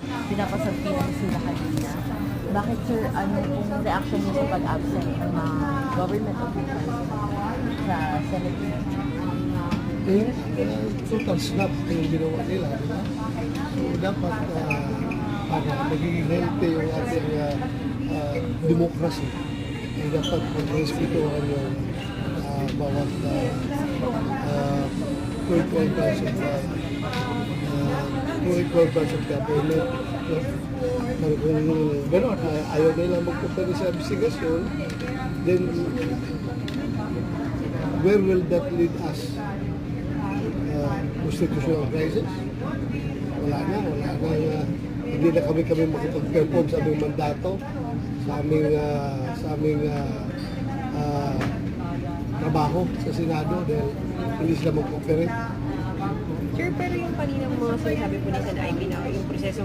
pinapasabihan sila kanina. Bakit sir, ano pong reaction niyo sa pag-absent ng mga government officials sa Senate? Total snap yung ginawa nila, di ba? So dapat para magiging healthy yung ating democracy, ay dapat mag-respetuhan yung bawat co-equal branch of government. Pero kung gano'n, ayaw nila magpunta sa investigasyon, then where will that lead us? Constitutional crisis? Wala na, hindi na kami makapag-perform sa aming mandato, sa aming trabaho sa Senado dahil hindi sila mag-cooperate. Sir, pero yung kaninang mga sinasabi po ni San Ivy na yung proseso